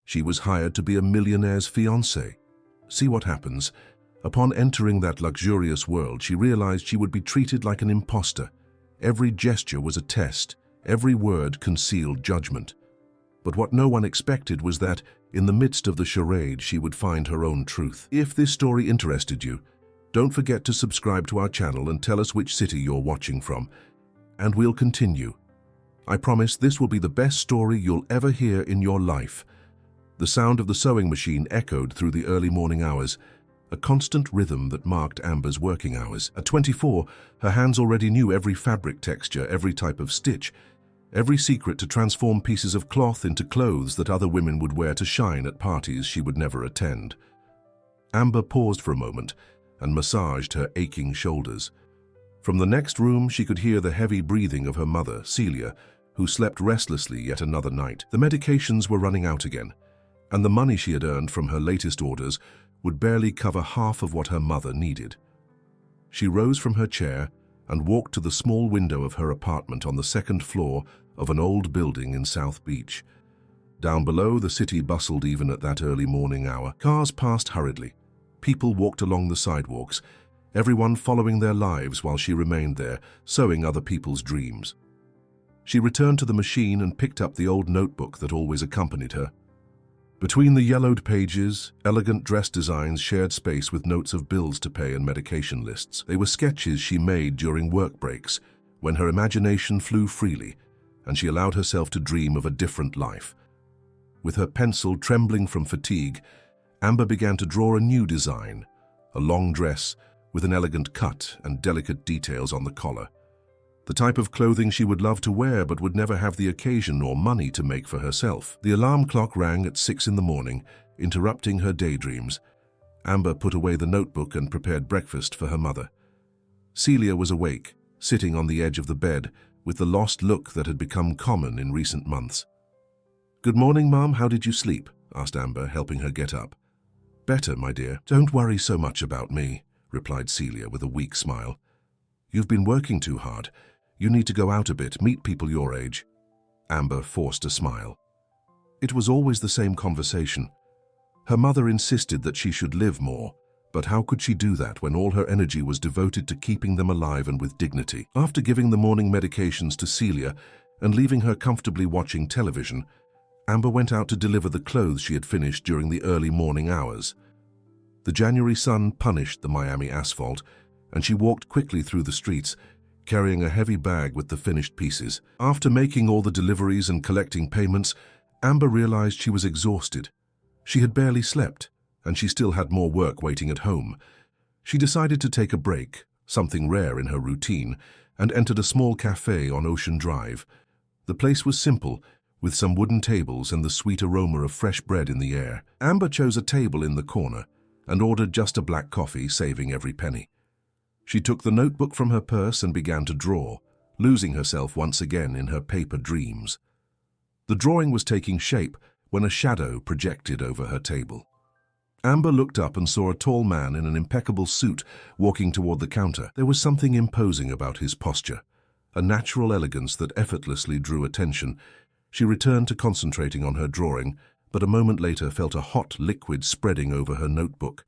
She was hired to be a millionaire's fiancée. See what happens. Upon entering that luxurious world, she realized she would be treated like an imposter. Every gesture was a test, every word concealed judgment. But what no one expected was that, in the midst of the charade, she would find her own truth. If this story interested you, don't forget to subscribe to our channel and tell us which city you're watching from, and we'll continue. I promise this will be the best story you'll ever hear in your life. The sound of the sewing machine echoed through the early morning hours, a constant rhythm that marked Amber's working hours. At 24, her hands already knew every fabric texture, every type of stitch, every secret to transform pieces of cloth into clothes that other women would wear to shine at parties she would never attend. Amber paused for a moment and massaged her aching shoulders. From the next room, she could hear the heavy breathing of her mother, Celia, who slept restlessly yet another night. The medications were running out again, and the money she had earned from her latest orders would barely cover half of what her mother needed. She rose from her chair and walked to the small window of her apartment on the second floor of an old building in South Beach. Down below, the city bustled even at that early morning hour. Cars passed hurriedly. People walked along the sidewalks, everyone following their lives while she remained there, sewing other people's dreams. She returned to the machine and picked up the old notebook that always accompanied her. Between the yellowed pages, elegant dress designs shared space with notes of bills to pay and medication lists. They were sketches she made during work breaks, when her imagination flew freely, and she allowed herself to dream of a different life. With her pencil trembling from fatigue, Amber began to draw a new design, a long dress with an elegant cut and delicate details on the collar. The type of clothing she would love to wear but would never have the occasion or money to make for herself. The alarm clock rang at 6 in the morning, interrupting her daydreams. Amber put away the notebook and prepared breakfast for her mother. Celia was awake, sitting on the edge of the bed, with the lost look that had become common in recent months. "Good morning, Mom. How did you sleep?" asked Amber, helping her get up. "Better, my dear. Don't worry so much about me," replied Celia with a weak smile. "You've been working too hard. You need to go out a bit, meet people your age." Amber forced a smile. It was always the same conversation. Her mother insisted that she should live more, but how could she do that when all her energy was devoted to keeping them alive and with dignity? After giving the morning medications to Celia and leaving her comfortably watching television, Amber went out to deliver the clothes she had finished during the early morning hours. The January sun punished the Miami asphalt, and she walked quickly through the streets, carrying a heavy bag with the finished pieces. After making all the deliveries and collecting payments, Amber realized she was exhausted. She had barely slept, and she still had more work waiting at home. She decided to take a break, something rare in her routine, and entered a small cafe on Ocean Drive. The place was simple, with some wooden tables and the sweet aroma of fresh bread in the air. Amber chose a table in the corner and ordered just a black coffee, saving every penny. She took the notebook from her purse and began to draw, losing herself once again in her paper dreams. The drawing was taking shape when a shadow projected over her table. Amber looked up and saw a tall man in an impeccable suit walking toward the counter. There was something imposing about his posture, a natural elegance that effortlessly drew attention. She returned to concentrating on her drawing, but a moment later felt a hot liquid spreading over her notebook.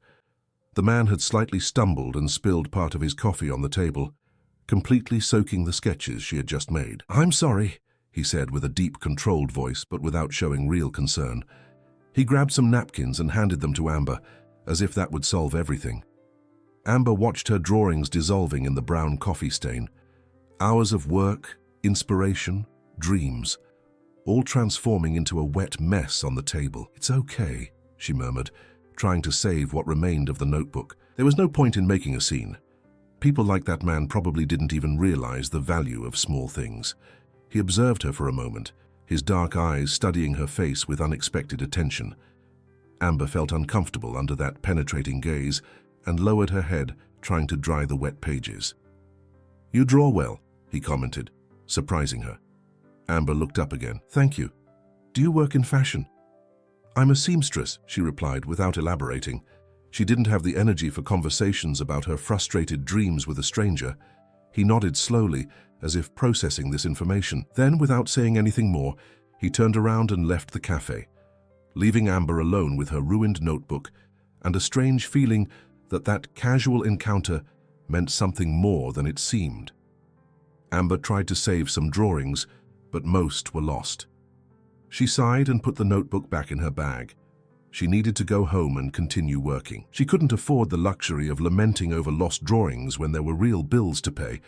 The man had slightly stumbled and spilled part of his coffee on the table, completely soaking the sketches she had just made. "I'm sorry," he said with a deep, controlled voice, but without showing real concern. He grabbed some napkins and handed them to Amber, as if that would solve everything. Amber watched her drawings dissolving in the brown coffee stain. Hours of work, inspiration, dreams, all transforming into a wet mess on the table. "It's okay," she murmured, trying to save what remained of the notebook. There was no point in making a scene. People like that man probably didn't even realize the value of small things. He observed her for a moment, his dark eyes studying her face with unexpected attention. Amber felt uncomfortable under that penetrating gaze and lowered her head, trying to dry the wet pages. "You draw well," he commented, surprising her. Amber looked up again. "Thank you. Do you work in fashion?" "I'm a seamstress," she replied without elaborating. She didn't have the energy for conversations about her frustrated dreams with a stranger. He nodded slowly, as if processing this information. Then, without saying anything more, he turned around and left the cafe. leaving Amber alone with her ruined notebook and a strange feeling that that casual encounter meant something more than it seemed. Amber tried to save some drawings, but most were lost. She sighed and put the notebook back in her bag. She needed to go home and continue working. She couldn't afford the luxury of lamenting over lost drawings when there were real bills to pay.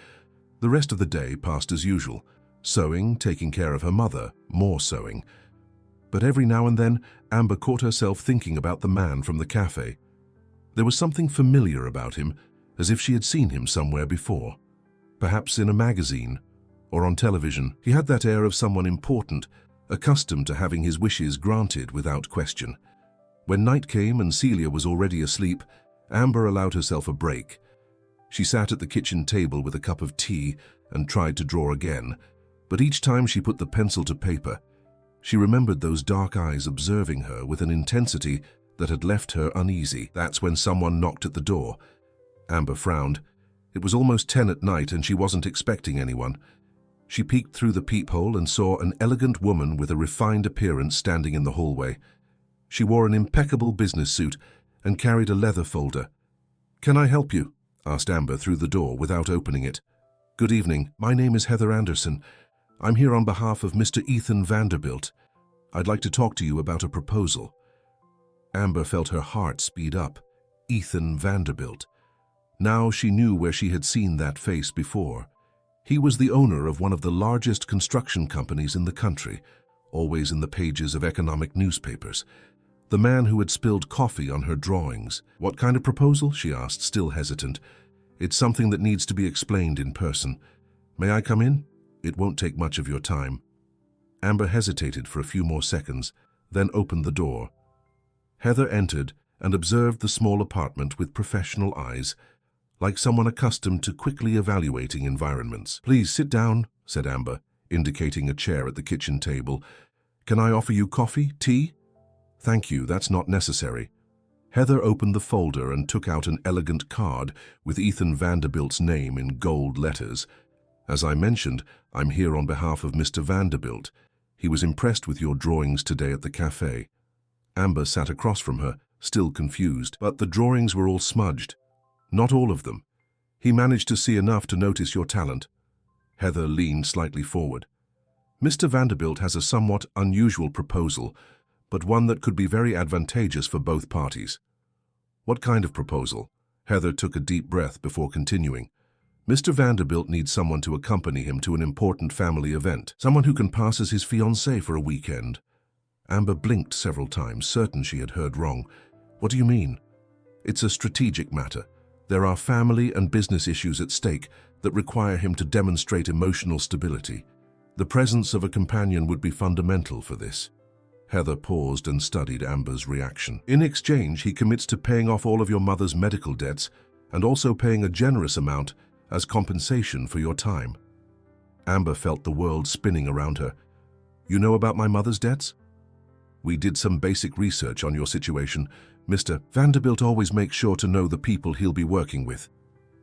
The rest of the day passed as usual, sewing, taking care of her mother, more sewing. But every now and then, Amber caught herself thinking about the man from the cafe. There was something familiar about him, as if she had seen him somewhere before. Perhaps in a magazine or on television. He had that air of someone important, accustomed to having his wishes granted without question. When night came and Celia was already asleep, Amber allowed herself a break. She sat at the kitchen table with a cup of tea and tried to draw again, but each time she put the pencil to paper, she remembered those dark eyes observing her with an intensity that had left her uneasy. That's when someone knocked at the door. Amber frowned. It was almost 10 at night and she wasn't expecting anyone. She peeked through the peephole and saw an elegant woman with a refined appearance standing in the hallway. She wore an impeccable business suit and carried a leather folder. "Can I help you?" asked Amber through the door without opening it. "Good evening. My name is Heather Anderson. I'm here on behalf of Mr. Ethan Vanderbilt. I'd like to talk to you about a proposal." Amber felt her heart speed up. Ethan Vanderbilt. Now she knew where she had seen that face before. He was the owner of one of the largest construction companies in the country, always in the pages of economic newspapers. The man who had spilled coffee on her drawings. "What kind of proposal?" she asked, still hesitant. "It's something that needs to be explained in person. May I come in? It won't take much of your time." Amber hesitated for a few more seconds, then opened the door. Heather entered and observed the small apartment with professional eyes, like someone accustomed to quickly evaluating environments. "Please sit down," said Amber, indicating a chair at the kitchen table. "Can I offer you coffee, tea?" "Thank you, that's not necessary." Heather opened the folder and took out an elegant card with Ethan Vanderbilt's name in gold letters. "As I mentioned, I'm here on behalf of Mr. Vanderbilt. He was impressed with your drawings today at the cafe." Amber sat across from her, still confused, but the drawings were all smudged. "Not all of them. He managed to see enough to notice your talent." Heather leaned slightly forward. "Mr. Vanderbilt has a somewhat unusual proposal, but one that could be very advantageous for both parties." "What kind of proposal?" Heather took a deep breath before continuing. "Mr. Vanderbilt needs someone to accompany him to an important family event, someone who can pass as his fiancée for a weekend." Amber blinked several times, certain she had heard wrong. "What do you mean?" "It's a strategic matter. There are family and business issues at stake that require him to demonstrate emotional stability. The presence of a companion would be fundamental for this." Heather paused and studied Amber's reaction. "In exchange, he commits to paying off all of your mother's medical debts and also paying a generous amount as compensation for your time." Amber felt the world spinning around her. "You know about my mother's debts?" "We did some basic research on your situation. Mr. Vanderbilt always makes sure to know the people he'll be working with."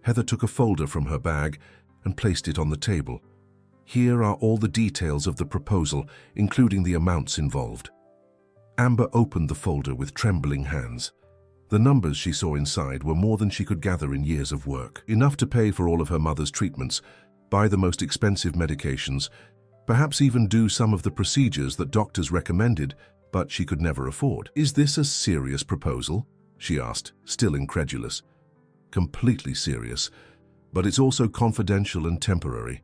Heather took a folder from her bag and placed it on the table. "Here are all the details of the proposal, including the amounts involved." Amber opened the folder with trembling hands. The numbers she saw inside were more than she could gather in years of work. Enough to pay for all of her mother's treatments, buy the most expensive medications, perhaps even do some of the procedures that doctors recommended, but she could never afford. "Is this a serious proposal?" she asked, still incredulous. "Completely serious, but it's also confidential and temporary.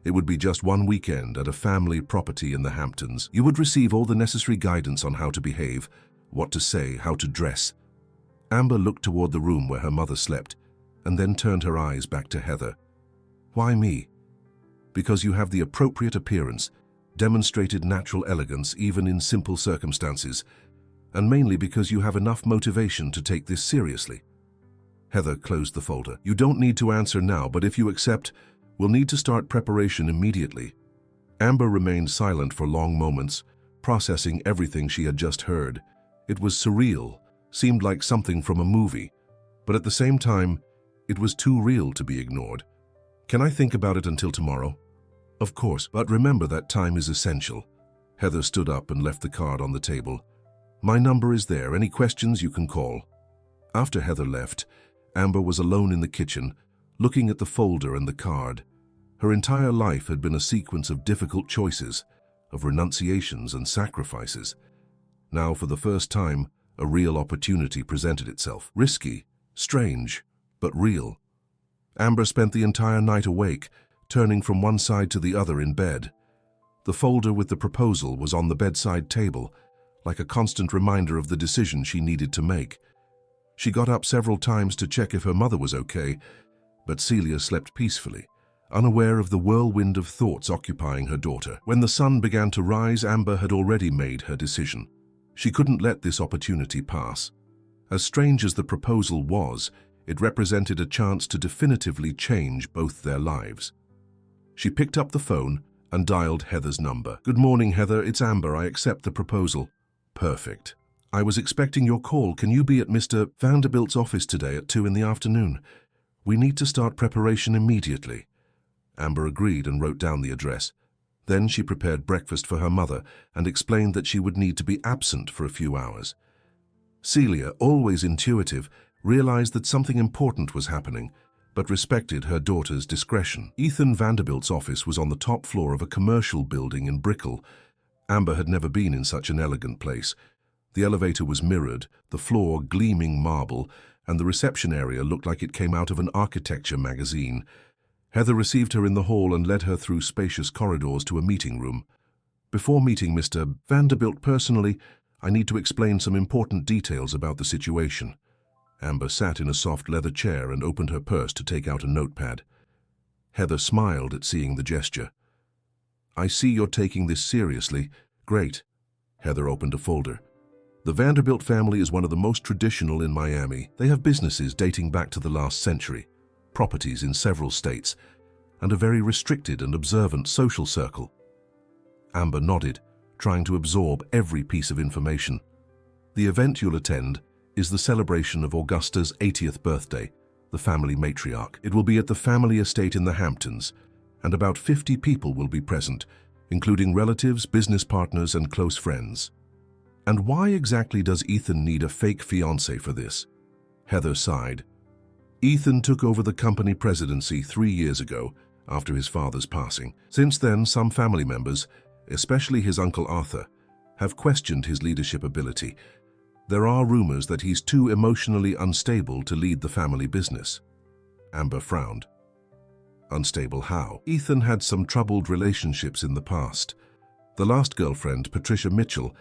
It would be just one weekend at a family property in the Hamptons. You would receive all the necessary guidance on how to behave, what to say, how to dress." Amber looked toward the room where her mother slept, and then turned her eyes back to Heather. "Why me?" "Because you have the appropriate appearance, demonstrated natural elegance even in simple circumstances, and mainly because you have enough motivation to take this seriously." Heather closed the folder. "You don't need to answer now, but if you accept, we'll need to start preparation immediately." Amber remained silent for long moments, processing everything she had just heard. It was surreal, seemed like something from a movie, but at the same time, it was too real to be ignored. "Can I think about it until tomorrow?" "Of course, but remember that time is essential." Heather stood up and left the card on the table. My number is there. Any questions you can call. After Heather left, Amber was alone in the kitchen, looking at the folder and the card. Her entire life had been a sequence of difficult choices, of renunciations and sacrifices. Now, for the first time, a real opportunity presented itself. Risky, strange, but real. Amber spent the entire night awake, turning from one side to the other in bed. The folder with the proposal was on the bedside table, like a constant reminder of the decision she needed to make. She got up several times to check if her mother was okay, but Celia slept peacefully, unaware of the whirlwind of thoughts occupying her daughter. When the sun began to rise, Amber had already made her decision. She couldn't let this opportunity pass. As strange as the proposal was, it represented a chance to definitively change both their lives. She picked up the phone and dialed Heather's number. "Good morning, Heather. It's Amber. I accept the proposal." "Perfect. I was expecting your call. Can you be at Mr. Vanderbilt's office today at 2 in the afternoon? We need to start preparation immediately." Amber agreed and wrote down the address. Then she prepared breakfast for her mother and explained that she would need to be absent for a few hours. Celia, always intuitive, realized that something important was happening, but respected her daughter's discretion. Ethan Vanderbilt's office was on the top floor of a commercial building in Brickell. Amber had never been in such an elegant place. The elevator was mirrored, the floor gleaming marble, and the reception area looked like it came out of an architecture magazine. Heather received her in the hall and led her through spacious corridors to a meeting room. "Before meeting Mr. Vanderbilt personally, I need to explain some important details about the situation." Amber sat in a soft leather chair and opened her purse to take out a notepad. Heather smiled at seeing the gesture. "I see you're taking this seriously. Great." Heather opened a folder. "The Vanderbilt family is one of the most traditional in Miami. They have businesses dating back to the last century, properties in several states, and a very restricted and observant social circle." Amber nodded, trying to absorb every piece of information. "The event you'll attend is the celebration of Augusta's 80th birthday, the family matriarch. It will be at the family estate in the Hamptons, and about 50 people will be present, including relatives, business partners, and close friends." "And why exactly does Ethan need a fake fiancé for this?" Heather sighed. "Ethan took over the company presidency 3 years ago, after his father's passing. Since then, some family members, especially his uncle Arthur, have questioned his leadership ability. There are rumors that he's too emotionally unstable to lead the family business." Amber frowned. "Unstable how?" "Ethan had some troubled relationships in the past. The last girlfriend, Patricia Mitchell,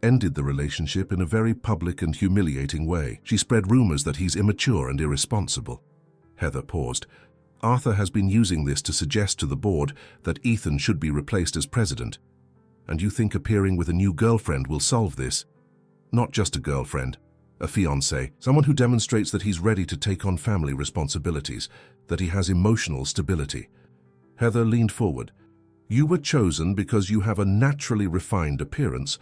ended the relationship in a very public and humiliating way. She spread rumors that he's immature and irresponsible." Heather paused. "Arthur has been using this to suggest to the board that Ethan should be replaced as president. And you think appearing with a new girlfriend will solve this?" "Not just a girlfriend, a fiancé, someone who demonstrates that he's ready to take on family responsibilities, that he has emotional stability." Heather leaned forward. "You were chosen because you have a naturally refined appearance,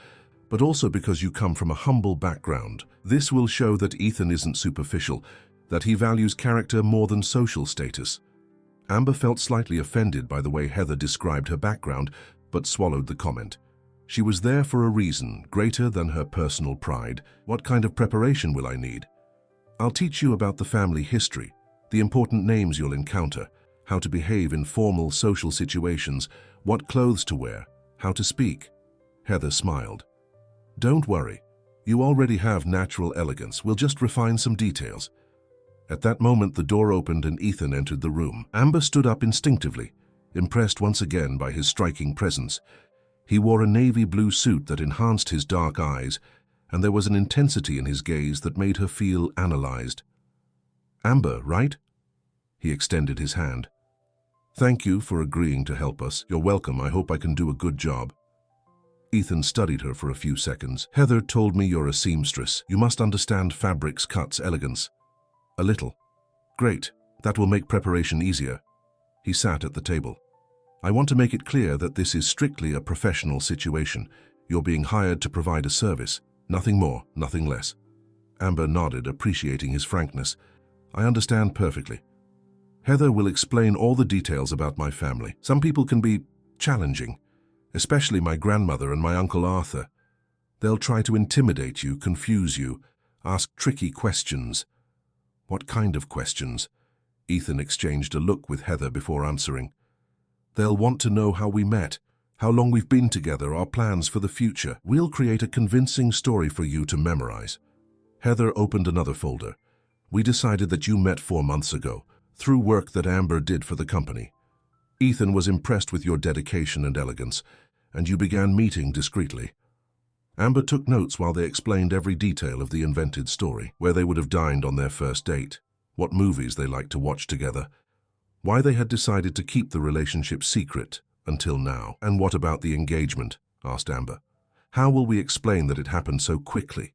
but also because you come from a humble background. This will show that Ethan isn't superficial, that he values character more than social status." Amber felt slightly offended by the way Heather described her background, but swallowed the comment. She was there for a reason greater than her personal pride. "What kind of preparation will I need?" "I'll teach you about the family history, the important names you'll encounter, how to behave in formal social situations, what clothes to wear, how to speak." Heather smiled. "Don't worry. You already have natural elegance. We'll just refine some details." At that moment, the door opened and Ethan entered the room. Amber stood up instinctively, impressed once again by his striking presence. He wore a navy blue suit that enhanced his dark eyes, and there was an intensity in his gaze that made her feel analyzed. "Amber, right?" He extended his hand. "Thank you for agreeing to help us. You're welcome. I hope I can do a good job." Ethan studied her for a few seconds. "Heather told me you're a seamstress. You must understand fabrics, cuts, elegance." "A little." "Great. That will make preparation easier." He sat at the table. "I want to make it clear that this is strictly a professional situation. You're being hired to provide a service. Nothing more, nothing less." Amber nodded, appreciating his frankness. "I understand perfectly. Heather will explain all the details about my family. Some people can be challenging, especially my grandmother and my uncle Arthur. They'll try to intimidate you, confuse you, ask tricky questions. What kind of questions? Ethan exchanged a look with Heather before answering. They'll want to know how we met, how long we've been together, our plans for the future. We'll create a convincing story for you to memorize. Heather opened another folder. We decided that you met 4 months ago, through work that Amber did for the company. Ethan was impressed with your dedication and elegance, and you began meeting discreetly. Amber took notes while they explained every detail of the invented story, where they would have dined on their first date, what movies they liked to watch together, why they had decided to keep the relationship secret until now. And what about the engagement? Asked Amber. How will we explain that it happened so quickly?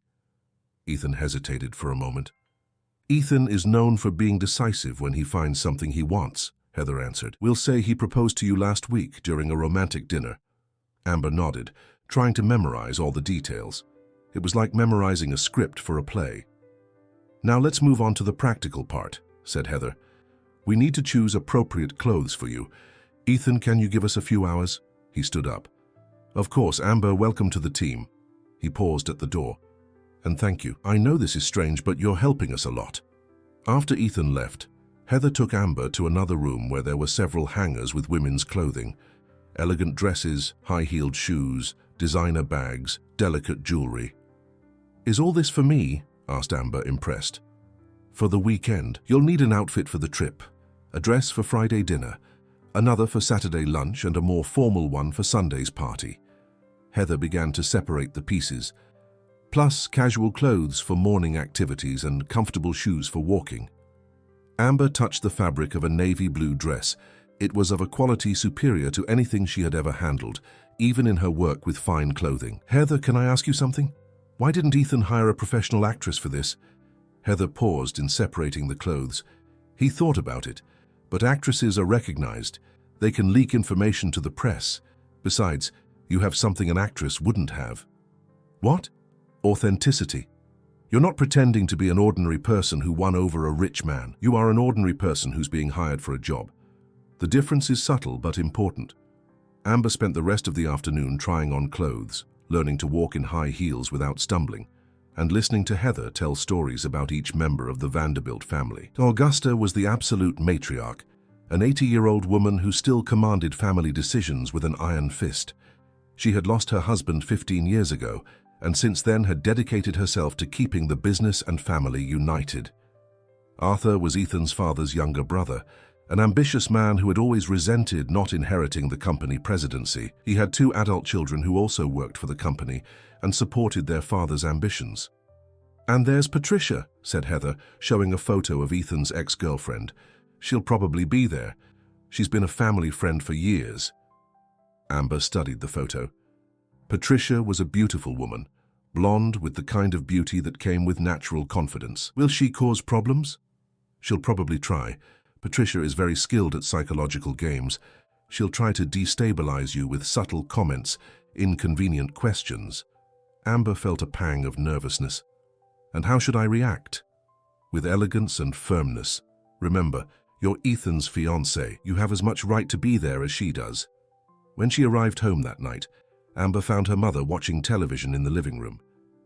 Ethan hesitated for a moment. Ethan is known for being decisive when he finds something he wants, Heather answered. We'll say he proposed to you last week during a romantic dinner. Amber nodded, trying to memorize all the details. It was like memorizing a script for a play. Now let's move on to the practical part, said Heather. We need to choose appropriate clothes for you. Ethan, can you give us a few hours? He stood up. Of course, Amber, welcome to the team. He paused at the door. And thank you. I know this is strange, but you're helping us a lot. After Ethan left, Heather took Amber to another room where there were several hangers with women's clothing. Elegant dresses, high-heeled shoes, designer bags, delicate jewelry. Is all this for me? Asked Amber, impressed. For the weekend, you'll need an outfit for the trip, a dress for Friday dinner, another for Saturday lunch, and a more formal one for Sunday's party. Heather began to separate the pieces, plus casual clothes for morning activities and comfortable shoes for walking. Amber touched the fabric of a navy blue dress. It was of a quality superior to anything she had ever handled, even in her work with fine clothing. Heather, can I ask you something? Why didn't Ethan hire a professional actress for this? Heather paused in separating the clothes. He thought about it, but actresses are recognized. They can leak information to the press. Besides, you have something an actress wouldn't have. What? Authenticity. You're not pretending to be an ordinary person who won over a rich man. You are an ordinary person who's being hired for a job. The difference is subtle but important. Amber spent the rest of the afternoon trying on clothes, learning to walk in high heels without stumbling, and listening to Heather tell stories about each member of the Vanderbilt family. Augusta was the absolute matriarch, an 80-year-old woman who still commanded family decisions with an iron fist. She had lost her husband 15 years ago, and since then had dedicated herself to keeping the business and family united. Arthur was Ethan's father's younger brother, an ambitious man who had always resented not inheriting the company presidency. He had 2 adult children who also worked for the company and supported their father's ambitions. And there's Patricia, said Heather, showing a photo of Ethan's ex-girlfriend. She'll probably be there. She's been a family friend for years. Amber studied the photo. Patricia was a beautiful woman, blonde with the kind of beauty that came with natural confidence. Will she cause problems? She'll probably try. Patricia is very skilled at psychological games. She'll try to destabilize you with subtle comments, inconvenient questions. Amber felt a pang of nervousness. And how should I react? With elegance and firmness. Remember, you're Ethan's fiancée. You have as much right to be there as she does. When she arrived home that night, Amber found her mother watching television in the living room.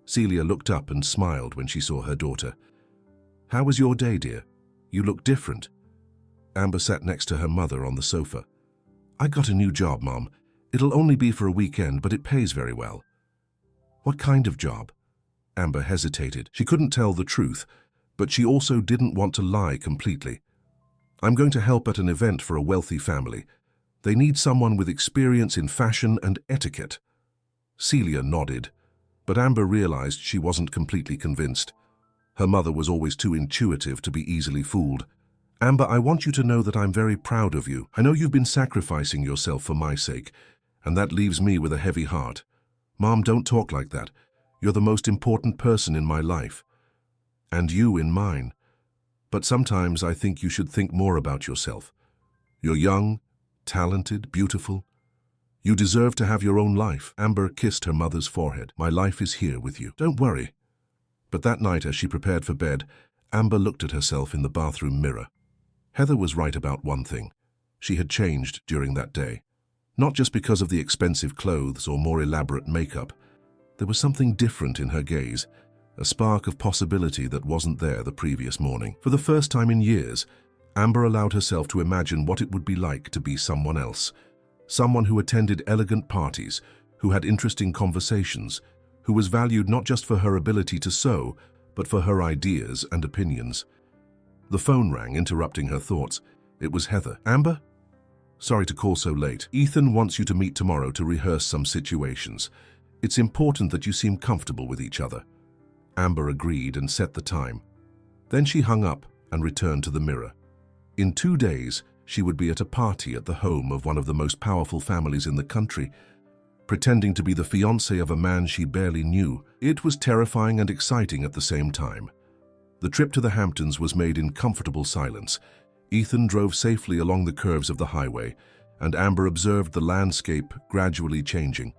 Celia looked up and smiled when she saw her daughter. How was your day, dear? You look different. Amber sat next to her mother on the sofa. I got a new job, Mom. It'll only be for a weekend, but it pays very well. What kind of job? Amber hesitated. She couldn't tell the truth, but she also didn't want to lie completely. I'm going to help at an event for a wealthy family. They need someone with experience in fashion and etiquette. Celia nodded, but Amber realized she wasn't completely convinced. Her mother was always too intuitive to be easily fooled. Amber, I want you to know that I'm very proud of you. I know you've been sacrificing yourself for my sake, and that leaves me with a heavy heart. Mom, don't talk like that. You're the most important person in my life, and you in mine. But sometimes I think you should think more about yourself. You're young, talented, beautiful. You deserve to have your own life. Amber kissed her mother's forehead. My life is here with you. Don't worry. But that night, as she prepared for bed, Amber looked at herself in the bathroom mirror. Heather was right about one thing. She had changed during that day. Not just because of the expensive clothes or more elaborate makeup, There was something different in her gaze, a spark of possibility that wasn't there the previous morning. For the first time in years, Amber allowed herself to imagine what it would be like to be someone else. Someone who attended elegant parties, who had interesting conversations, who was valued not just for her ability to sew, but for her ideas and opinions. The phone rang, interrupting her thoughts. It was Heather. "Amber? Sorry to call so late. Ethan wants you to meet tomorrow to rehearse some situations. It's important that you seem comfortable with each other." Amber agreed and set the time. Then she hung up and returned to the mirror. In 2 days, she would be at a party at the home of one of the most powerful families in the country, pretending to be the fiancé of a man she barely knew. It was terrifying and exciting at the same time. The trip to the Hamptons was made in comfortable silence. Ethan drove safely along the curves of the highway, and Amber observed the landscape gradually changing.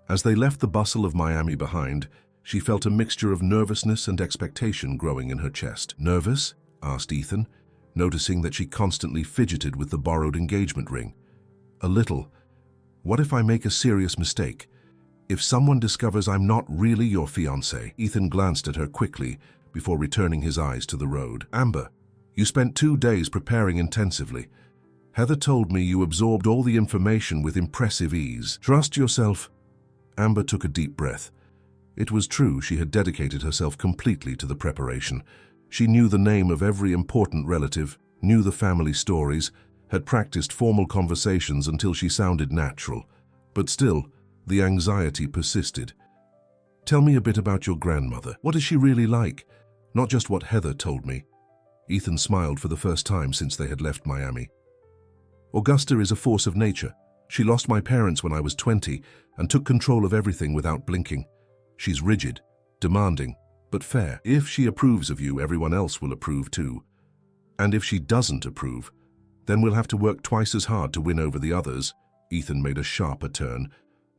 As they left the bustle of Miami behind, she felt a mixture of nervousness and expectation growing in her chest. "Nervous?" asked Ethan, noticing that she constantly fidgeted with the borrowed engagement ring. "A little. What if I make a serious mistake? If someone discovers I'm not really your fiancé?" Ethan glanced at her quickly before returning his eyes to the road. "Amber, you spent 2 days preparing intensively. Heather told me you absorbed all the information with impressive ease. Trust yourself." Amber took a deep breath. It was true, she had dedicated herself completely to the preparation. She knew the name of every important relative, knew the family stories, had practiced formal conversations until she sounded natural. But still, the anxiety persisted. "Tell me a bit about your grandmother. What is she really like? Not just what Heather told me." Ethan smiled for the first time since they had left Miami. "Augusta is a force of nature. She lost my parents when I was 20 and took control of everything without blinking. She's rigid, demanding, but fair. If she approves of you, everyone else will approve too. And if she doesn't approve, then we'll have to work twice as hard to win over the others." Ethan made a sharper turn.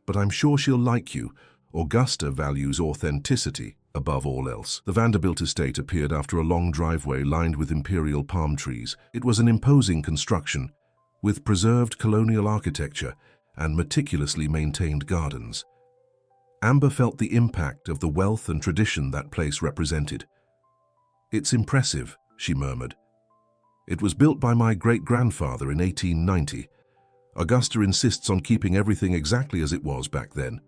"But I'm sure she'll like you. Augusta values authenticity above all else." The Vanderbilt estate appeared after a long driveway lined with imperial palm trees. It was an imposing construction, with preserved colonial architecture and meticulously maintained gardens. Amber felt the impact of the wealth and tradition that place represented. "It's impressive," she murmured. "It was built by my great-grandfather in 1890. Augusta insists on keeping everything exactly as it was back then."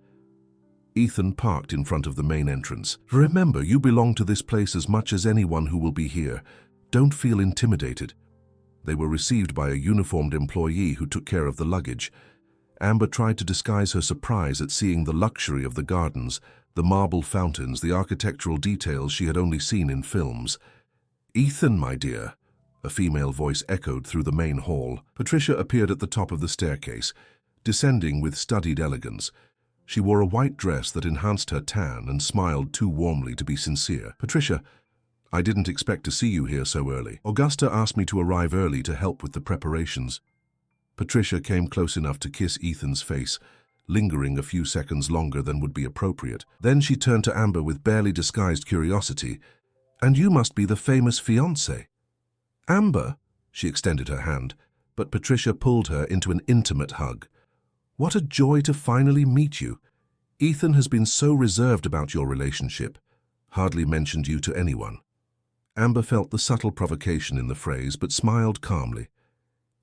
Ethan parked in front of the main entrance. "Remember, you belong to this place as much as anyone who will be here. Don't feel intimidated." They were received by a uniformed employee who took care of the luggage. Amber tried to disguise her surprise at seeing the luxury of the gardens, the marble fountains, the architectural details she had only seen in films. "Ethan, my dear," a female voice echoed through the main hall. Patricia appeared at the top of the staircase, descending with studied elegance. She wore a white dress that enhanced her tan and smiled too warmly to be sincere. "Patricia, I didn't expect to see you here so early. Augusta asked me to arrive early to help with the preparations." Patricia came close enough to kiss Ethan's face, lingering a few seconds longer than would be appropriate. Then she turned to Amber with barely disguised curiosity. "And you must be the famous fiancé." "Amber?" She extended her hand, but Patricia pulled her into an intimate hug. "What a joy to finally meet you. Ethan has been so reserved about your relationship, hardly mentioned you to anyone." Amber felt the subtle provocation in the phrase, but smiled calmly.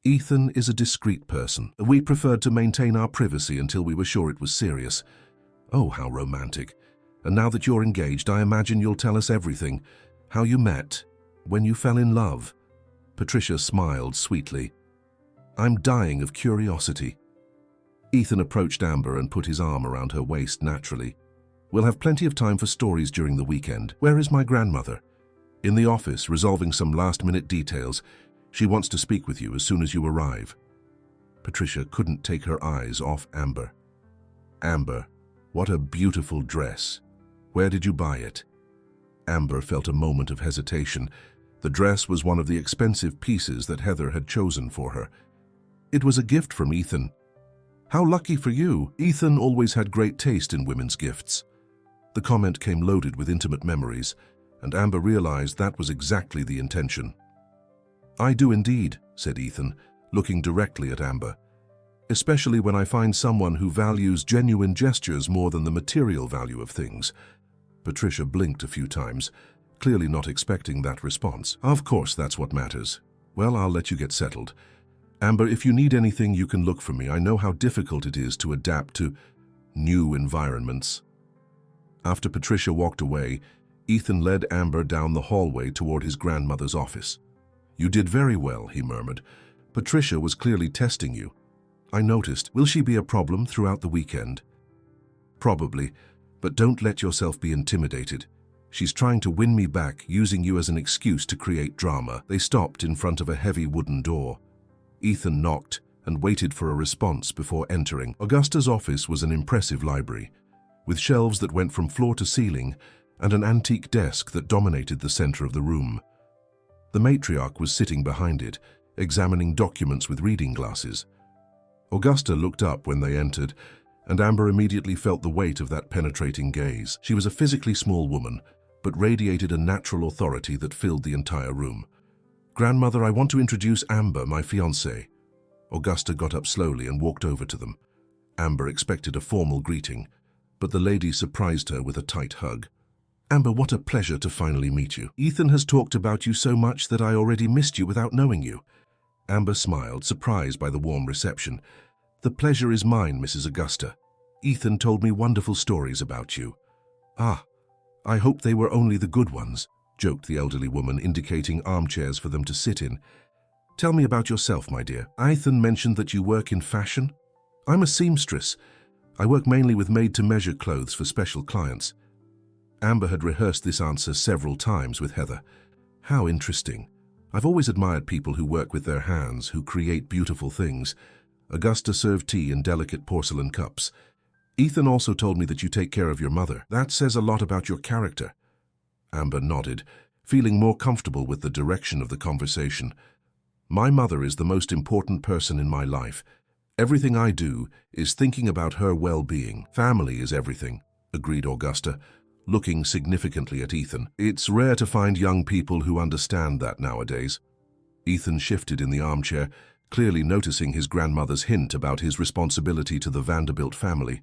"Ethan is a discreet person. We preferred to maintain our privacy until we were sure it was serious." "Oh, how romantic. And now that you're engaged, I imagine you'll tell us everything. How you met, when you fell in love." Patricia smiled sweetly. "I'm dying of curiosity." Ethan approached Amber and put his arm around her waist naturally. "We'll have plenty of time for stories during the weekend. Where is my grandmother?" "In the office, resolving some last-minute details. She wants to speak with you as soon as you arrive." Patricia couldn't take her eyes off Amber. "Amber, what a beautiful dress. Where did you buy it?" Amber felt a moment of hesitation. The dress was one of the expensive pieces that Heather had chosen for her. "It was a gift from Ethan." "How lucky for you. Ethan always had great taste in women's gifts." The comment came loaded with intimate memories, and Amber realized that was exactly the intention. "I do indeed," said Ethan, looking directly at Amber. especially when I find someone who values genuine gestures more than the material value of things." Patricia blinked a few times, clearly not expecting that response. "Of course, that's what matters. Well, I'll let you get settled. Amber, if you need anything, you can look for me. I know how difficult it is to adapt to new environments." After Patricia walked away, Ethan led Amber down the hallway toward his grandmother's office. "You did very well," he murmured. "Patricia was clearly testing you. I noticed. Will she be a problem throughout the weekend?" "Probably, but don't let yourself be intimidated. She's trying to win me back, using you as an excuse to create drama." They stopped in front of a heavy wooden door. Ethan knocked and waited for a response before entering. Augusta's office was an impressive library, with shelves that went from floor to ceiling and an antique desk that dominated the center of the room. The matriarch was sitting behind it, examining documents with reading glasses. Augusta looked up when they entered, and Amber immediately felt the weight of that penetrating gaze. She was a physically small woman, but radiated a natural authority that filled the entire room. "Grandmother, I want to introduce Amber, my fiancée." Augusta got up slowly and walked over to them. Amber expected a formal greeting, but the lady surprised her with a tight hug. "Amber, what a pleasure to finally meet you. Ethan has talked about you so much that I already missed you without knowing you." Amber smiled, surprised by the warm reception. "The pleasure is mine, Mrs. Augusta. Ethan told me wonderful stories about you." "Ah, I hope they were only the good ones," joked the elderly woman, indicating armchairs for them to sit in. "Tell me about yourself, my dear. Ethan mentioned that you work in fashion." "I'm a seamstress. I work mainly with made-to-measure clothes for special clients." Amber had rehearsed this answer several times with Heather. "How interesting. I've always admired people who work with their hands, who create beautiful things." Augusta served tea in delicate porcelain cups. "Ethan also told me that you take care of your mother. That says a lot about your character." Amber nodded, feeling more comfortable with the direction of the conversation. "My mother is the most important person in my life. Everything I do is thinking about her well-being. Family is everything," agreed Augusta, looking significantly at Ethan. "It's rare to find young people who understand that nowadays." Ethan shifted in the armchair, clearly noticing his grandmother's hint about his responsibility to the Vanderbilt family.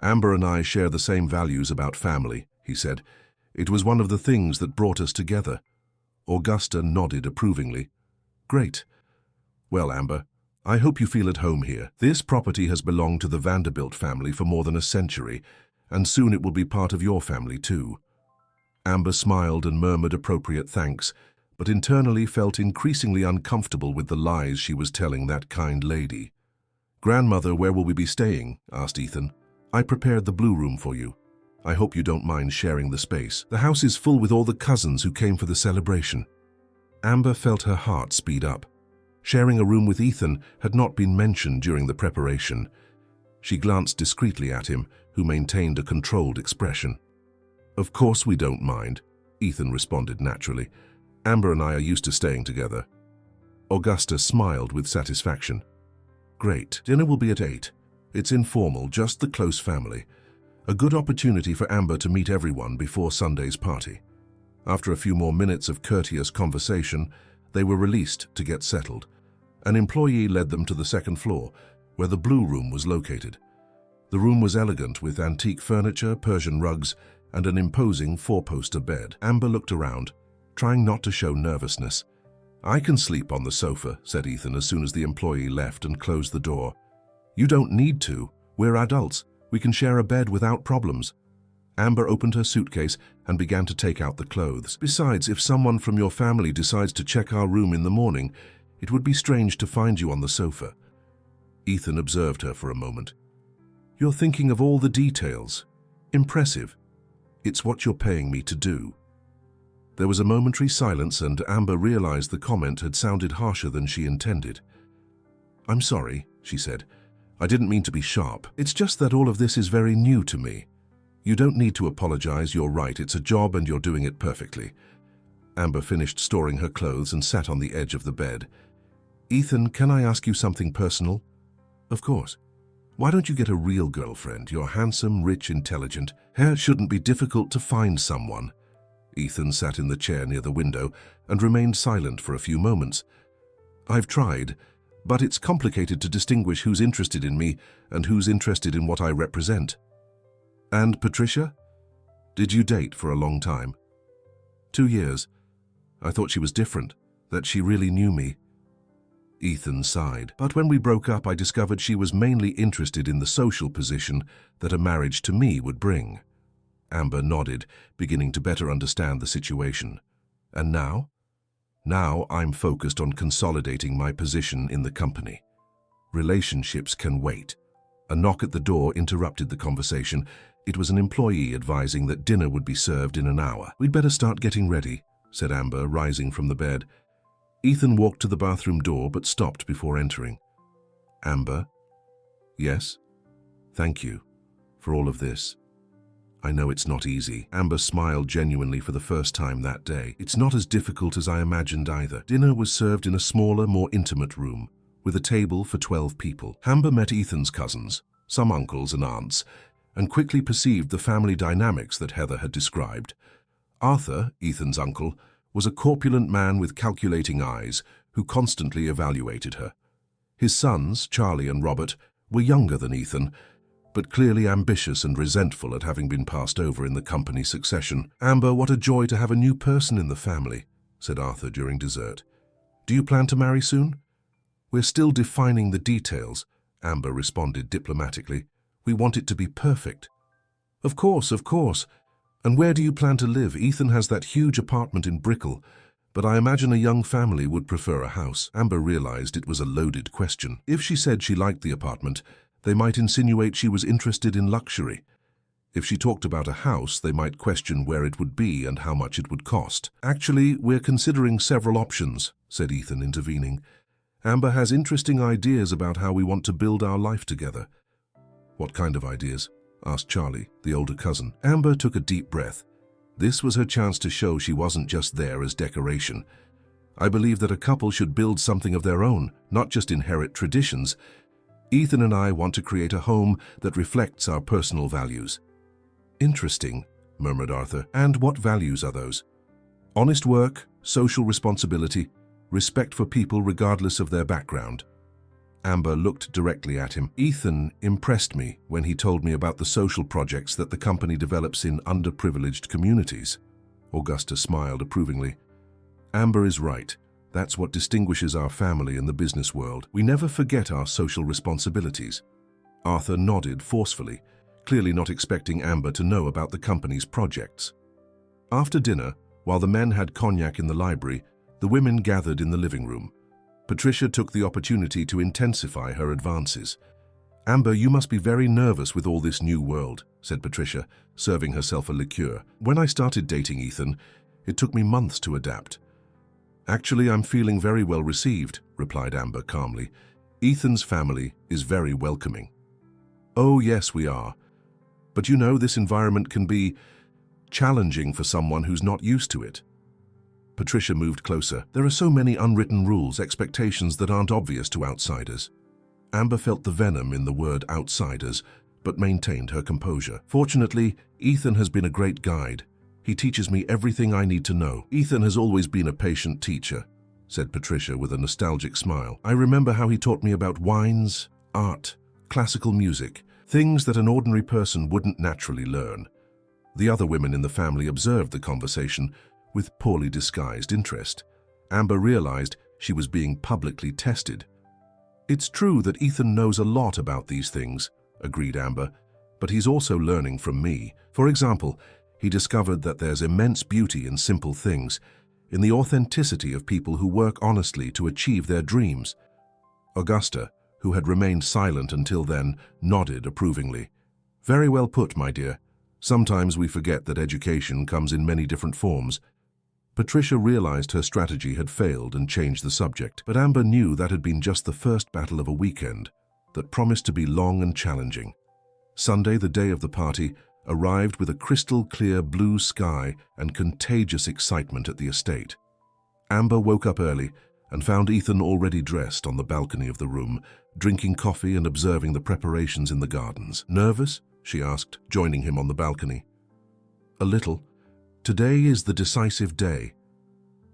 "Amber and I share the same values about family," he said. "It was one of the things that brought us together." Augusta nodded approvingly. "Great. Well, Amber, I hope you feel at home here. This property has belonged to the Vanderbilt family for more than a century, and soon it will be part of your family too." Amber smiled and murmured appropriate thanks, but internally felt increasingly uncomfortable with the lies she was telling that kind lady. "Grandmother, where will we be staying?" asked Ethan. "I prepared the blue room for you. I hope you don't mind sharing the space. The house is full with all the cousins who came for the celebration." Amber felt her heart speed up. Sharing a room with Ethan had not been mentioned during the preparation. She glanced discreetly at him, who maintained a controlled expression. "Of course we don't mind," Ethan responded naturally. "Amber and I are used to staying together." Augusta smiled with satisfaction. "Great. Dinner will be at 8. It's informal, just the close family. A good opportunity for Amber to meet everyone before Sunday's party." After a few more minutes of courteous conversation, they were released to get settled. An employee led them to the second floor, where the blue room was located. The room was elegant, with antique furniture, Persian rugs, and an imposing four-poster bed. Amber looked around, trying not to show nervousness. "I can sleep on the sofa," said Ethan as soon as the employee left and closed the door. "You don't need to. We're adults. We can share a bed without problems." Amber opened her suitcase and began to take out the clothes. "Besides, if someone from your family decides to check our room in the morning, it would be strange to find you on the sofa." Ethan observed her for a moment. "You're thinking of all the details. Impressive. It's what you're paying me to do." There was a momentary silence, and Amber realized the comment had sounded harsher than she intended. "I'm sorry," she said. "I didn't mean to be sharp. It's just that all of this is very new to me." "You don't need to apologize. You're right. It's a job and you're doing it perfectly." Amber finished storing her clothes and sat on the edge of the bed. "Ethan, can I ask you something personal?" "Of course. Why don't you get a real girlfriend? You're handsome, rich, intelligent. It shouldn't be difficult to find someone." Ethan sat in the chair near the window and remained silent for a few moments. "I've tried, but it's complicated to distinguish who's interested in me and who's interested in what I represent. And Patricia? Did you date for a long time? 2 years. I thought she was different, that she really knew me. Ethan sighed. But when we broke up, I discovered she was mainly interested in the social position that a marriage to me would bring. Amber nodded, beginning to better understand the situation. And now? Now I'm focused on consolidating my position in the company. Relationships can wait. A knock at the door interrupted the conversation. It was an employee advising that dinner would be served in an hour. We'd better start getting ready, said Amber, rising from the bed. Ethan walked to the bathroom door but stopped before entering. Amber? Yes? Thank you for all of this. I know it's not easy. Amber smiled genuinely for the first time that day. It's not as difficult as I imagined either. Dinner was served in a smaller, more intimate room, with a table for 12 people. Amber met Ethan's cousins, some uncles and aunts, and quickly perceived the family dynamics that Heather had described. Arthur, Ethan's uncle, was a corpulent man with calculating eyes who constantly evaluated her. His sons, Charlie and Robert, were younger than Ethan, but clearly ambitious and resentful at having been passed over in the company succession. Amber, what a joy to have a new person in the family, said Arthur during dessert. Do you plan to marry soon? We're still defining the details, Amber responded diplomatically. We want it to be perfect. Of course, of course. And where do you plan to live? Ethan has that huge apartment in Brickell, but I imagine a young family would prefer a house. Amber realized it was a loaded question. If she said she liked the apartment, they might insinuate she was interested in luxury. If she talked about a house, they might question where it would be and how much it would cost. Actually, we're considering several options, said Ethan, intervening. Amber has interesting ideas about how we want to build our life together. What kind of ideas? Asked Charlie, the older cousin. Amber took a deep breath. This was her chance to show she wasn't just there as decoration. I believe that a couple should build something of their own, not just inherit traditions. Ethan and I want to create a home that reflects our personal values. Interesting, murmured Arthur. And what values are those? Honest work, social responsibility, respect for people regardless of their background. Amber looked directly at him. Ethan impressed me when he told me about the social projects that the company develops in underprivileged communities. Augusta smiled approvingly. Amber is right. That's what distinguishes our family in the business world. We never forget our social responsibilities. Arthur nodded forcefully, clearly not expecting Amber to know about the company's projects. After dinner, while the men had cognac in the library, the women gathered in the living room. Patricia took the opportunity to intensify her advances. Amber, you must be very nervous with all this new world, said Patricia, serving herself a liqueur. When I started dating Ethan, it took me months to adapt. Actually, I'm feeling very well received, replied Amber calmly. Ethan's family is very welcoming. Oh, yes, we are. But you know, this environment can be challenging for someone who's not used to it. Patricia moved closer. There are so many unwritten rules, expectations that aren't obvious to outsiders. Amber felt the venom in the word outsiders, but maintained her composure. Fortunately, Ethan has been a great guide. He teaches me everything I need to know. Ethan has always been a patient teacher, said Patricia with a nostalgic smile. I remember how he taught me about wines, art, classical music, things that an ordinary person wouldn't naturally learn. The other women in the family observed the conversation with poorly disguised interest. Amber realized she was being publicly tested. It's true that Ethan knows a lot about these things, agreed Amber, but he's also learning from me. For example, he discovered that there's immense beauty in simple things, in the authenticity of people who work honestly to achieve their dreams. Augusta, who had remained silent until then, nodded approvingly. Very well put, my dear. Sometimes we forget that education comes in many different forms. Patricia realized her strategy had failed and changed the subject, but Amber knew that had been just the first battle of a weekend that promised to be long and challenging. Sunday, the day of the party, arrived with a crystal-clear blue sky and contagious excitement at the estate. Amber woke up early and found Ethan already dressed on the balcony of the room, drinking coffee and observing the preparations in the gardens. Nervous? She asked, joining him on the balcony. A little. Today is the decisive day.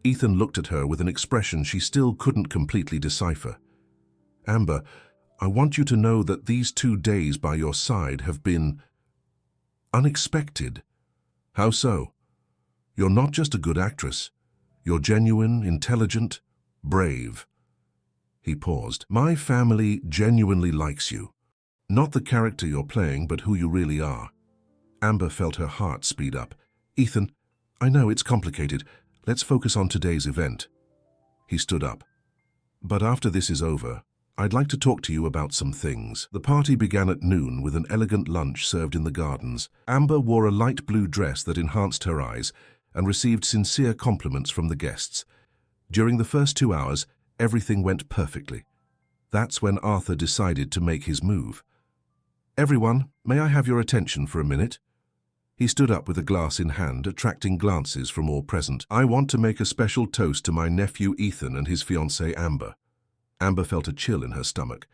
Ethan looked at her with an expression she still couldn't completely decipher. Amber, I want you to know that these 2 days by your side have been unexpected. How so? You're not just a good actress. You're genuine, intelligent, brave. He paused. My family genuinely likes you. Not the character you're playing, but who you really are. Amber felt her heart speed up. Ethan, I know it's complicated. Let's focus on today's event. He stood up. But after this is over, I'd like to talk to you about some things. The party began at noon with an elegant lunch served in the gardens. Amber wore a light blue dress that enhanced her eyes and received sincere compliments from the guests. During the first 2 hours, everything went perfectly. That's when Arthur decided to make his move. Everyone, may I have your attention for a minute? He stood up with a glass in hand, attracting glances from all present. I want to make a special toast to my nephew Ethan and his fiancée Amber. Amber felt a chill in her stomach.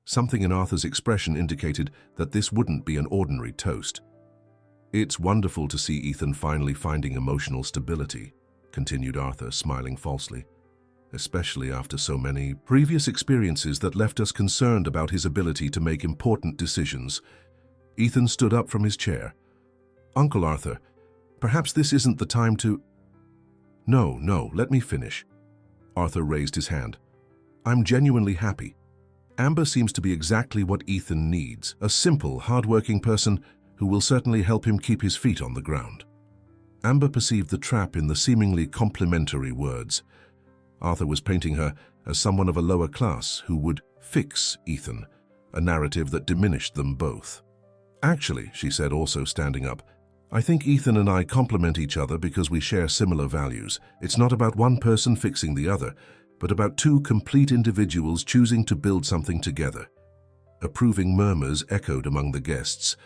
Something in Arthur's expression indicated that this wouldn't be an ordinary toast. It's wonderful to see Ethan finally finding emotional stability, continued Arthur, smiling falsely, especially after so many previous experiences that left us concerned about his ability to make important decisions. Ethan stood up from his chair. Uncle Arthur, perhaps this isn't the time to... No, let me finish. Arthur raised his hand. I'm genuinely happy. Amber seems to be exactly what Ethan needs, a simple, hard-working person who will certainly help him keep his feet on the ground. Amber perceived the trap in the seemingly complimentary words. Arthur was painting her as someone of a lower class who would fix Ethan, a narrative that diminished them both. Actually, she said, also standing up, I think Ethan and I complement each other because we share similar values. It's not about one person fixing the other, but about 2 complete individuals choosing to build something together. Approving murmurs echoed among the guests.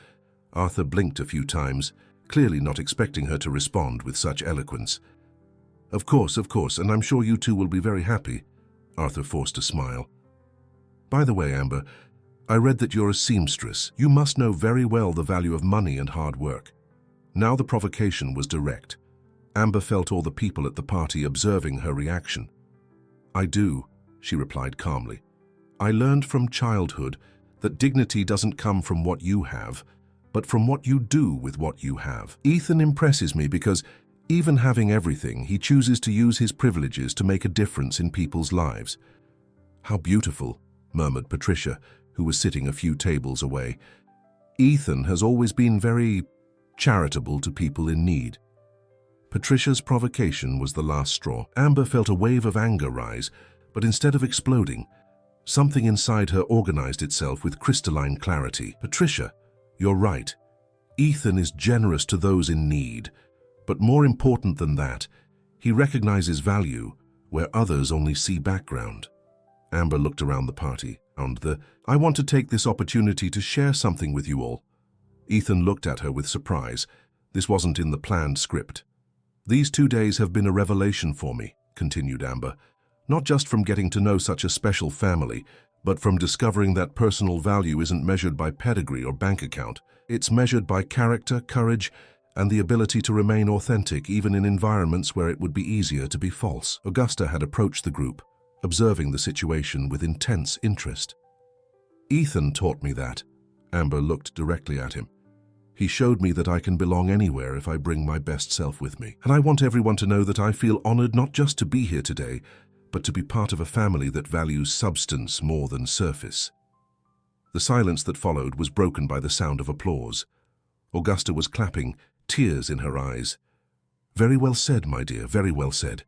Arthur blinked a few times, clearly not expecting her to respond with such eloquence. Of course, and I'm sure you two will be very happy. Arthur forced a smile. By the way, Amber, I read that you're a seamstress. You must know very well the value of money and hard work. Now the provocation was direct. Amber felt all the people at the party observing her reaction. I do, she replied calmly. I learned from childhood that dignity doesn't come from what you have, but from what you do with what you have. Ethan impresses me because, even having everything, he chooses to use his privileges to make a difference in people's lives. How beautiful, murmured Patricia, who was sitting a few tables away. Ethan has always been very charitable to people in need. Patricia's provocation was the last straw. Amber felt a wave of anger rise, but instead of exploding, something inside her organized itself with crystalline clarity. Patricia, you're right. Ethan is generous to those in need, but more important than that, he recognizes value where others only see background. Amber looked around the party. I want to take this opportunity to share something with you all. Ethan looked at her with surprise. This wasn't in the planned script. These 2 days have been a revelation for me, continued Amber, not just from getting to know such a special family, but from discovering that personal value isn't measured by pedigree or bank account. It's measured by character, courage, and the ability to remain authentic even in environments where it would be easier to be false. Augusta had approached the group, observing the situation with intense interest. Ethan taught me that. Amber looked directly at him. He showed me that I can belong anywhere if I bring my best self with me. And I want everyone to know that I feel honored not just to be here today, but to be part of a family that values substance more than surface. The silence that followed was broken by the sound of applause. Augusta was clapping, tears in her eyes. Very well said, my dear, very well said.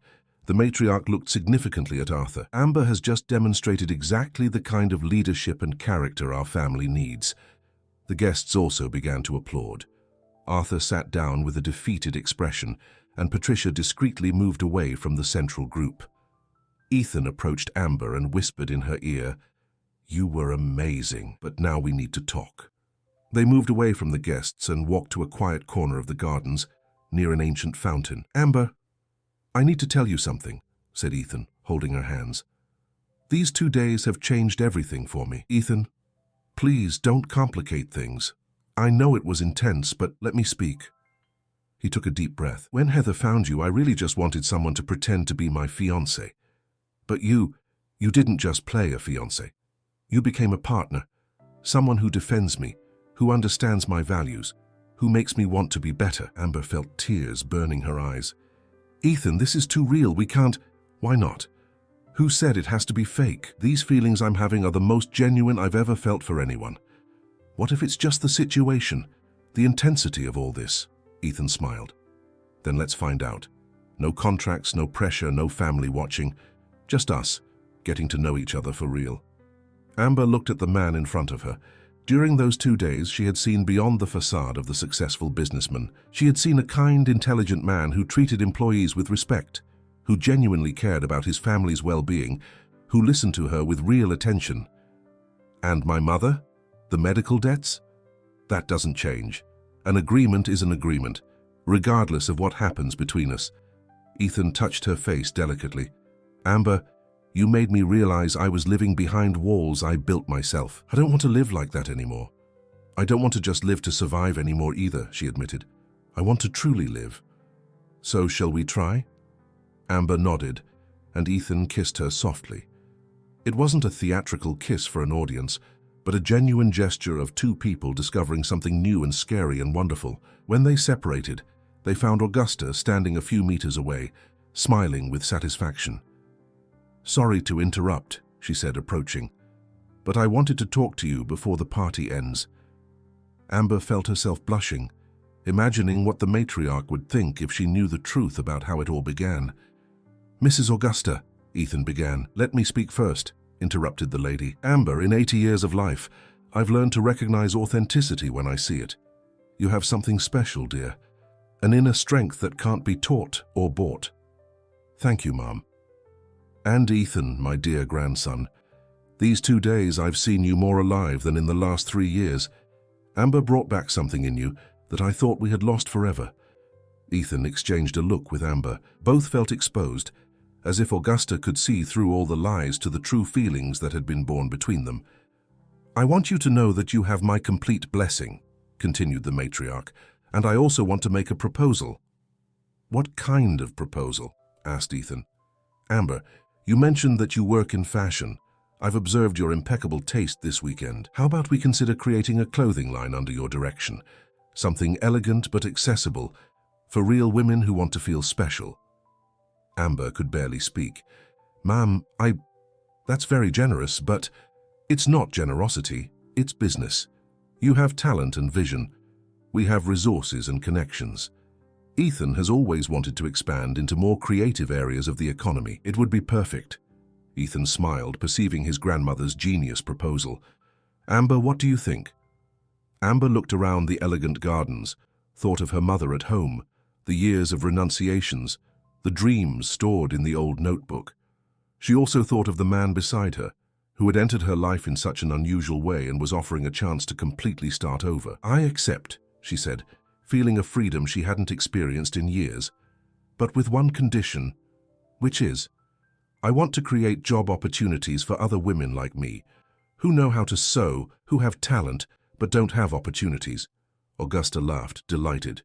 The matriarch looked significantly at Arthur. Amber has just demonstrated exactly the kind of leadership and character our family needs. The guests also began to applaud. Arthur sat down with a defeated expression, and Patricia discreetly moved away from the central group. Ethan approached Amber and whispered in her ear, "You were amazing, but now we need to talk." They moved away from the guests and walked to a quiet corner of the gardens, near an ancient fountain. "Amber, I need to tell you something," said Ethan, holding her hands. "These 2 days have changed everything for me." "Ethan, please don't complicate things. I know it was intense, but let me speak." He took a deep breath. "When Heather found you, I really just wanted someone to pretend to be my fiancé. But you didn't just play a fiancé. You became a partner, someone who defends me, who understands my values, who makes me want to be better." Amber felt tears burning her eyes. "Ethan, this is too real. We can't—" "Why not? Who said it has to be fake? These feelings I'm having are the most genuine I've ever felt for anyone. What if it's just the situation, the intensity of all this?" Ethan smiled. "Then let's find out. No contracts, no pressure, no family watching. Just us, getting to know each other for real." Amber looked at the man in front of her. During those 2 days, she had seen beyond the facade of the successful businessman. She had seen a kind, intelligent man who treated employees with respect, who genuinely cared about his family's well-being, who listened to her with real attention. "And my mother? The medical debts? That doesn't change. An agreement is an agreement, regardless of what happens between us." Ethan touched her face delicately. "Amber, you made me realize I was living behind walls I built myself. I don't want to live like that anymore. I don't want to just live to survive anymore either," she admitted. "I want to truly live. So shall we try?" Amber nodded, and Ethan kissed her softly. It wasn't a theatrical kiss for an audience, but a genuine gesture of two people discovering something new and scary and wonderful. When they separated, they found Augusta standing a few meters away, smiling with satisfaction. "Sorry to interrupt," she said, approaching, "but I wanted to talk to you before the party ends." Amber felt herself blushing, imagining what the matriarch would think if she knew the truth about how it all began. "Mrs. Augusta," Ethan began. "Let me speak first," interrupted the lady. "Amber, in 80 years of life, I've learned to recognize authenticity when I see it. You have something special, dear, an inner strength that can't be taught or bought." "Thank you, Mom." "And Ethan, my dear grandson, these 2 days I've seen you more alive than in the last 3 years. Amber brought back something in you that I thought we had lost forever." Ethan exchanged a look with Amber. Both felt exposed, as if Augusta could see through all the lies to the true feelings that had been born between them. "I want you to know that you have my complete blessing," continued the matriarch, "and I also want to make a proposal." "What kind of proposal?" asked Ethan. "Amber, you mentioned that you work in fashion. I've observed your impeccable taste this weekend. How about we consider creating a clothing line under your direction? Something elegant but accessible, for real women who want to feel special." Amber could barely speak. "Ma'am, that's very generous, but it's not generosity, it's business. You have talent and vision. We have resources and connections. Ethan has always wanted to expand into more creative areas of the economy. It would be perfect." Ethan smiled, perceiving his grandmother's genius proposal. "Amber, what do you think?" Amber looked around the elegant gardens, thought of her mother at home, the years of renunciations, the dreams stored in the old notebook. She also thought of the man beside her, who had entered her life in such an unusual way and was offering a chance to completely start over. "I accept," she said, feeling a freedom she hadn't experienced in years, "but with one condition, which is, I want to create job opportunities for other women like me, who know how to sew, who have talent, but don't have opportunities." Augusta laughed, delighted.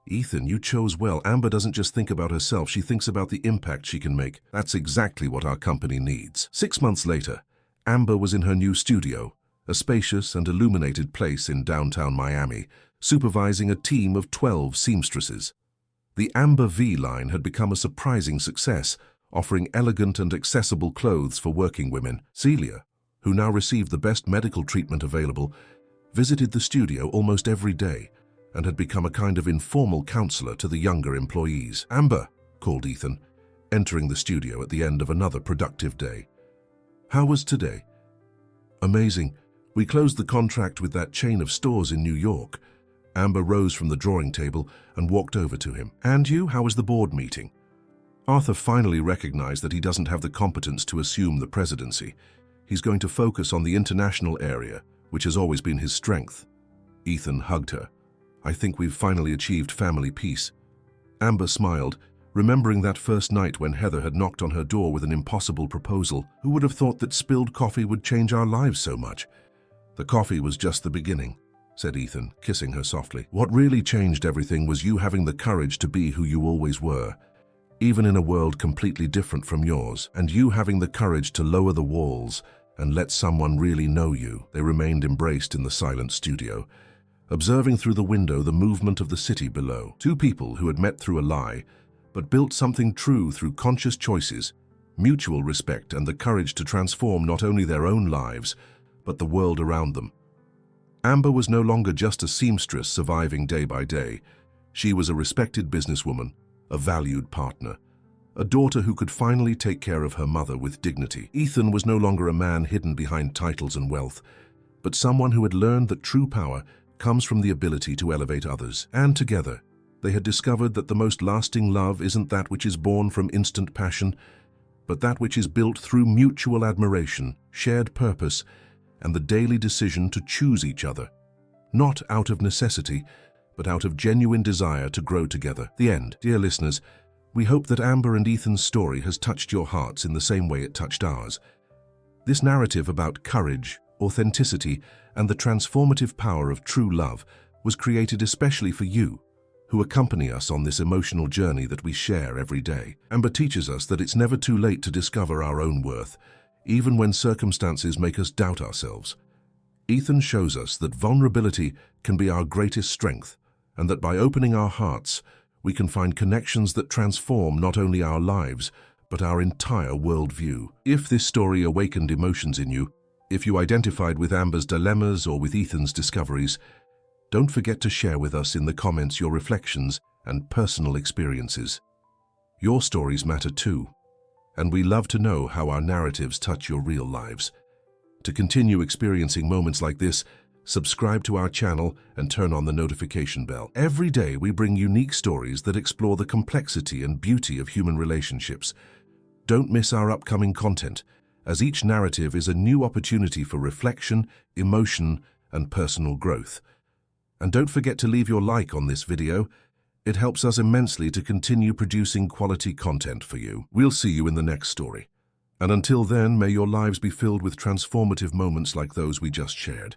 "Ethan, you chose well. Amber doesn't just think about herself, she thinks about the impact she can make. That's exactly what our company needs." 6 months later, Amber was in her new studio, a spacious and illuminated place in downtown Miami, supervising a team of 12 seamstresses. The Amber V line had become a surprising success, offering elegant and accessible clothes for working women. Celia, who now received the best medical treatment available, visited the studio almost every day, and had become a kind of informal counselor to the younger employees. "Amber," called Ethan, entering the studio at the end of another productive day. "How was today?" "Amazing. We closed the contract with that chain of stores in New York." Amber rose from the drawing table and walked over to him. "And you, how was the board meeting?" Arthur finally recognized that he doesn't have the competence to assume the presidency. He's going to focus on the international area, which has always been his strength. Ethan hugged her. "I think we've finally achieved family peace." Amber smiled, remembering that first night when Heather had knocked on her door with an impossible proposal. Who would have thought that spilled coffee would change our lives so much? "The coffee was just the beginning," said Ethan, kissing her softly. "What really changed everything was you having the courage to be who you always were, even in a world completely different from yours, and you having the courage to lower the walls, and let someone really know you. They remained embraced in the silent studio, observing through the window the movement of the city below. Two people who had met through a lie, but built something true through conscious choices, mutual respect, and the courage to transform not only their own lives, but the world around them. Amber was no longer just a seamstress surviving day by day. She was a respected businesswoman, a valued partner, a daughter who could finally take care of her mother with dignity. Ethan was no longer a man hidden behind titles and wealth, but someone who had learned that true power comes from the ability to elevate others. And together, they had discovered that the most lasting love isn't that which is born from instant passion, but that which is built through mutual admiration, shared purpose, and the daily decision to choose each other, not out of necessity, but out of genuine desire to grow together. The end. Dear listeners, we hope that Amber and Ethan's story has touched your hearts in the same way it touched ours. This narrative about courage, authenticity, and the transformative power of true love was created especially for you, who accompany us on this emotional journey that we share every day. Amber teaches us that it's never too late to discover our own worth, even when circumstances make us doubt ourselves. Ethan shows us that vulnerability can be our greatest strength, and that by opening our hearts, we can find connections that transform not only our lives, but our entire worldview. If this story awakened emotions in you, if you identified with Amber's dilemmas or with Ethan's discoveries, don't forget to share with us in the comments your reflections and personal experiences. Your stories matter too, and we love to know how our narratives touch your real lives. To continue experiencing moments like this, subscribe to our channel and turn on the notification bell. Every day we bring unique stories that explore the complexity and beauty of human relationships. Don't miss our upcoming content, as each narrative is a new opportunity for reflection, emotion, and personal growth. And don't forget to leave your like on this video. It helps us immensely to continue producing quality content for you. We'll see you in the next story. And until then, may your lives be filled with transformative moments like those we just shared.